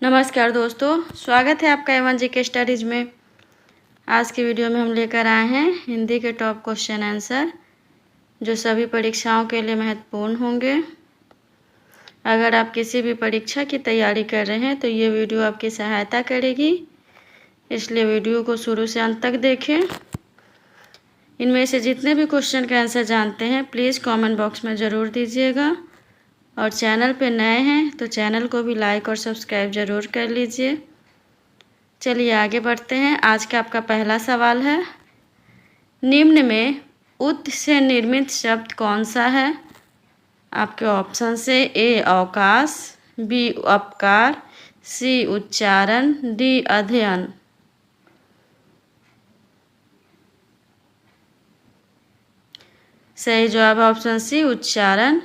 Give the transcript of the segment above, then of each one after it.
नमस्कार दोस्तों, स्वागत है आपका एवन जी के स्टडीज़ में। आज की वीडियो में हम लेकर आए हैं हिंदी के टॉप क्वेश्चन आंसर जो सभी परीक्षाओं के लिए महत्वपूर्ण होंगे। अगर आप किसी भी परीक्षा की तैयारी कर रहे हैं तो ये वीडियो आपकी सहायता करेगी, इसलिए वीडियो को शुरू से अंत तक देखें। इनमें से जितने भी क्वेश्चन का आंसर जानते हैं प्लीज़ कमेंट बॉक्स में ज़रूर दीजिएगा, और चैनल पे नए हैं तो चैनल को भी लाइक और सब्सक्राइब ज़रूर कर लीजिए। चलिए आगे बढ़ते हैं। आज का आपका पहला सवाल है, निम्न में उत से निर्मित शब्द कौन सा है? आपके ऑप्शन से ए अवकाश, बी अपकार, सी उच्चारण, डी अध्ययन। सही जवाब ऑप्शन सी उच्चारण।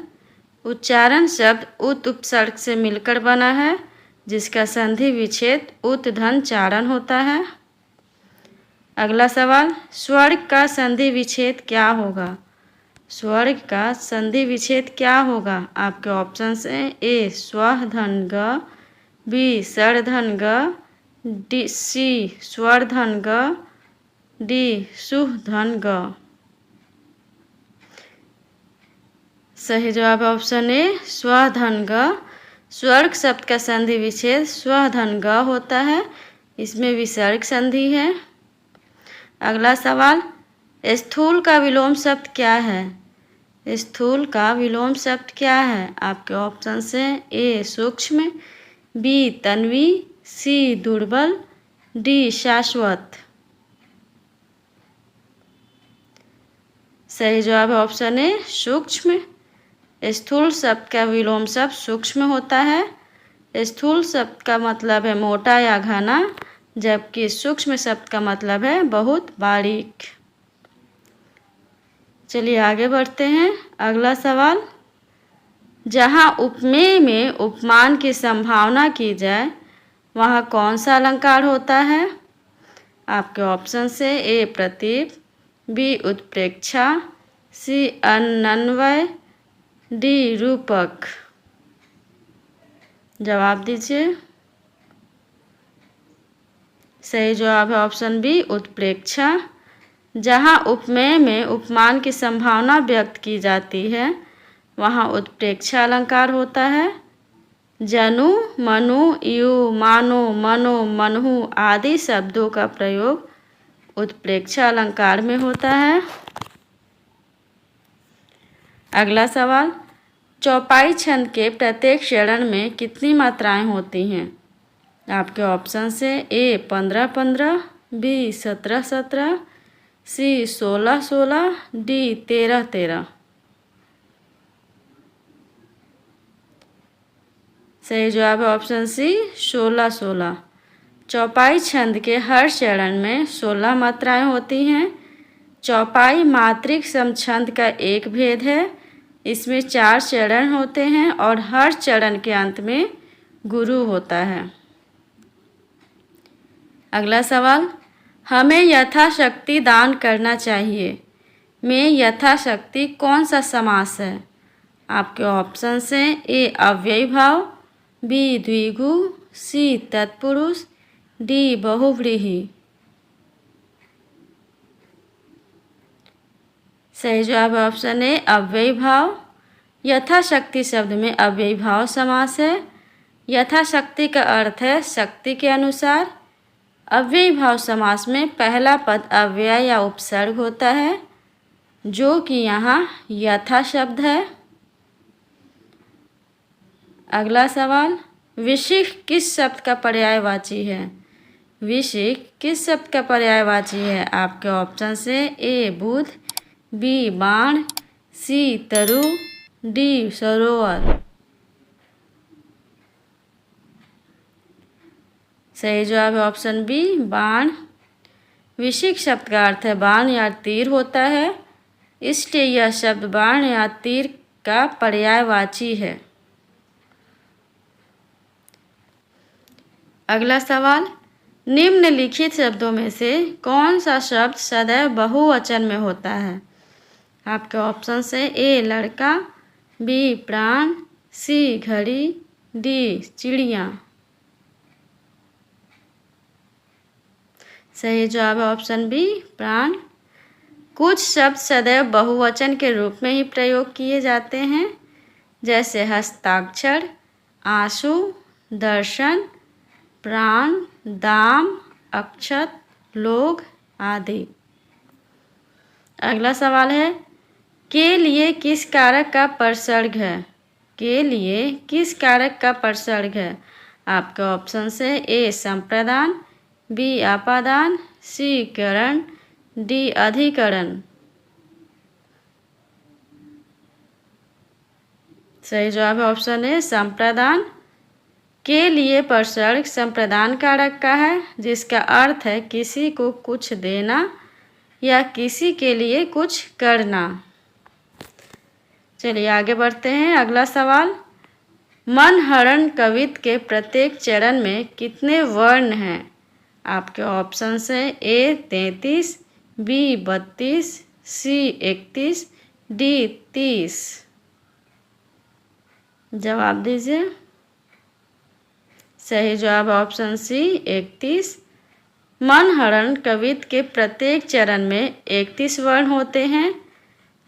उच्चारण शब्द उत उपसर्ग से मिलकर बना है, जिसका संधि विच्छेद उत धन चारण होता है। अगला सवाल, स्वर्ग का संधि विच्छेद क्या होगा? स्वर्ग का संधि विच्छेद क्या होगा? आपके ऑप्शन है ए स्व धन ग, बी सर धन ग, डी सी स्वर धन ग, डी सुह धन ग। सही जवाब ऑप्शन ए स्वधन ग। स्वर्ग शब्द का संधि विच्छेद स्वधन ग होता है, इसमें विसर्ग संधि है। अगला सवाल, स्थूल का विलोम शब्द क्या है? स्थूल का विलोम शब्द क्या है? आपके ऑप्शन से ए सूक्ष्म, बी तन्वी, सी दुर्बल, डी शाश्वत। सही जवाब ऑप्शन ए सूक्ष्म। स्थूल शब्द का विलोम शब्द सूक्ष्म होता है। स्थूल शब्द का मतलब है मोटा या घना, जबकि सूक्ष्म शब्द का मतलब है बहुत बारीक। चलिए आगे बढ़ते हैं। अगला सवाल, जहाँ उपमेय में उपमान की संभावना की जाए वहाँ कौन सा अलंकार होता है? आपके ऑप्शन से ए प्रतीप, बी उत्प्रेक्षा, सी अन्वय, डी रूपक। जवाब दीजिए। सही जवाब है ऑप्शन बी उत्प्रेक्षा। जहाँ उपमेय में उपमान की संभावना व्यक्त की जाती है वहाँ उत्प्रेक्षा अलंकार होता है। जनु, मनु, यु, मानो, मनो, मनहु आदि शब्दों का प्रयोग उत्प्रेक्षा अलंकार में होता है। अगला सवाल, चौपाई छंद के प्रत्येक चरण में कितनी मात्राएं होती हैं? आपके ऑप्शन से ए 15-15, बी 17-17, सी 16-16, डी 13-13। सही जवाब है ऑप्शन सी 16-16। चौपाई छंद के हर चरण में 16 मात्राएं होती हैं। चौपाई मात्रिक समछंद का एक भेद है। इसमें 4 चरण होते हैं और हर चरण के अंत में गुरु होता है। अगला सवाल, हमें यथाशक्ति दान करना चाहिए में यथाशक्ति कौन सा समास है? आपके ऑप्शन से ए अव्ययी भाव, बी द्विगु, सी तत्पुरुष, डी बहुव्रीहि। सही जवाब ऑप्शन ए अव्ययी भाव। यथाशक्ति शब्द में अव्ययी भाव समास है। यथाशक्ति का अर्थ है शक्ति के अनुसार। अव्ययी भाव समास में पहला पद अव्यय या उपसर्ग होता है, जो कि यहाँ यथा शब्द है। अगला सवाल, विशिख किस शब्द का पर्यायवाची है? विशिख किस शब्द का पर्यायवाची है? आपके ऑप्शन से ए बुध, बी बाण, सी तरु, डी सरोवर। सही जवाब है ऑप्शन बी बाण। विशिख शब्द का अर्थ है बाण या तीर होता है, इसलिए यह शब्द बाण या तीर का पर्यायवाची है। अगला सवाल, निम्नलिखित शब्दों में से कौन सा शब्द सदैव बहुवचन में होता है? आपके ऑप्शन से ए लड़का, बी प्राण, सी घड़ी, डी चिड़िया। सही जवाब है ऑप्शन बी प्राण। कुछ शब्द सदैव बहुवचन के रूप में ही प्रयोग किए जाते हैं, जैसे हस्ताक्षर, आंसू, दर्शन, प्राण, दाम, अक्षत, लोग आदि। अगला सवाल है, के लिए किस कारक का परसर्ग है? के लिए किस कारक का परसर्ग है? आपके ऑप्शन है ए संप्रदान, बी आपादान, सी करण, डी अधिकरण। सही जवाब है ऑप्शन ए संप्रदान। के लिए परसर्ग संप्रदान कारक का है, जिसका अर्थ है किसी को कुछ देना या किसी के लिए कुछ करना। चलिए आगे बढ़ते हैं। अगला सवाल, मनहरण कवित्व के प्रत्येक चरण में कितने वर्ण हैं? आपके ऑप्शन है ए 33, बी 32, सी 31, डी 30। जवाब दीजिए। सही जवाब ऑप्शन सी 31। मनहरण कवित्व के प्रत्येक चरण में 31 वर्ण होते हैं,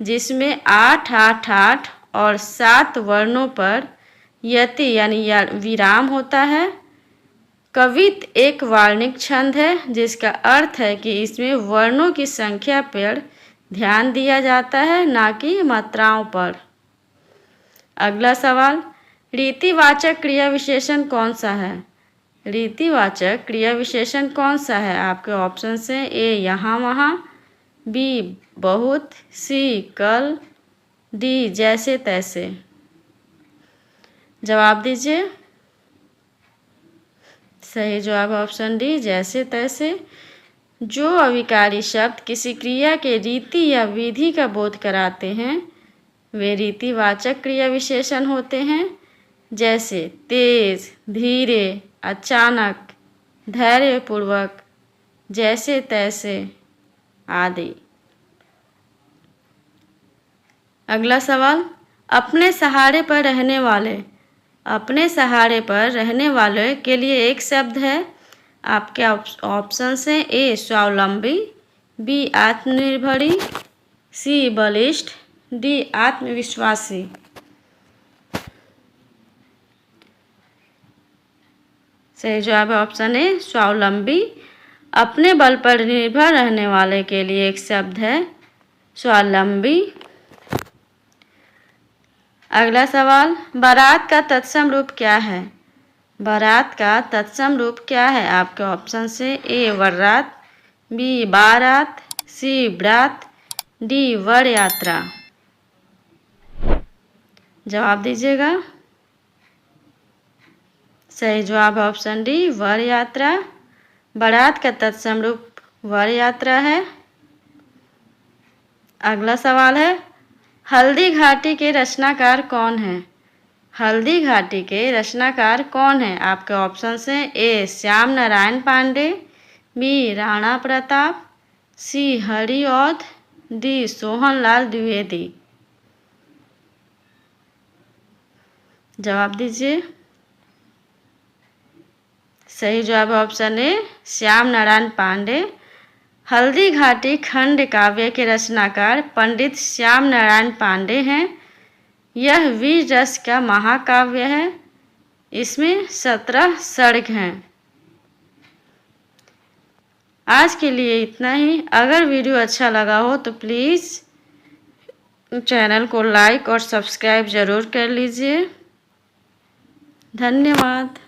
जिसमें 8, 8, 8 और 7 वर्णों पर यति यानी विराम होता है। कवित्व एक वार्णिक छंद है, जिसका अर्थ है कि इसमें वर्णों की संख्या पर ध्यान दिया जाता है, ना कि मात्राओं पर। अगला सवाल, रीतिवाचक क्रिया विशेषण कौन सा है? रीतिवाचक क्रिया विशेषण कौन सा है? आपके ऑप्शन है ए यहाँ वहाँ, बी बहुत, सी कल, डी जैसे तैसे। जवाब दीजिए। सही जवाब ऑप्शन डी जैसे तैसे। जो अविकारी शब्द किसी क्रिया के रीति या विधि का बोध कराते हैं, वे रीतिवाचक क्रिया विशेषण होते हैं, जैसे तेज, धीरे, अचानक, धैर्यपूर्वक, जैसे तैसे आदि। अगला सवाल, अपने सहारे पर रहने वाले। अपने सहारे पर रहने वाले के लिए एक शब्द है। आपके ऑप्शन है ए स्वावलंबी, बी आत्मनिर्भरी, सी बलिष्ठ, डी आत्मविश्वासी। सही जवाब है ऑप्शन ए स्वावलंबी। अपने बल पर निर्भर रहने वाले के लिए एक शब्द है स्वावलंबी। अगला सवाल, बारात का तत्सम रूप क्या है? बारात का तत्सम रूप क्या है? आपके ऑप्शन से ए वरात, बी बारात, सी बरात, डी वर यात्रा। जवाब दीजिएगा। सही जवाब ऑप्शन डी वर यात्रा। बारात का तत्सम रूप वर यात्रा है। अगला सवाल है, हल्दी घाटी के रचनाकार कौन है? हल्दी घाटी के रचनाकार कौन है? आपके ऑप्शन हैं ए श्याम नारायण पांडे, बी राणा प्रताप, सी हरिऔध, डी सोहनलाल द्विवेदी। जवाब दीजिए। सही जवाब ऑप्शन ए श्याम नारायण पांडे। हल्दी घाटी खंड काव्य के रचनाकार पंडित श्याम नारायण पांडे हैं। यह वीर रस का महाकाव्य है। इसमें 17 सर्ग हैं। आज के लिए इतना ही। अगर वीडियो अच्छा लगा हो तो प्लीज़ चैनल को लाइक और सब्सक्राइब ज़रूर कर लीजिए। धन्यवाद।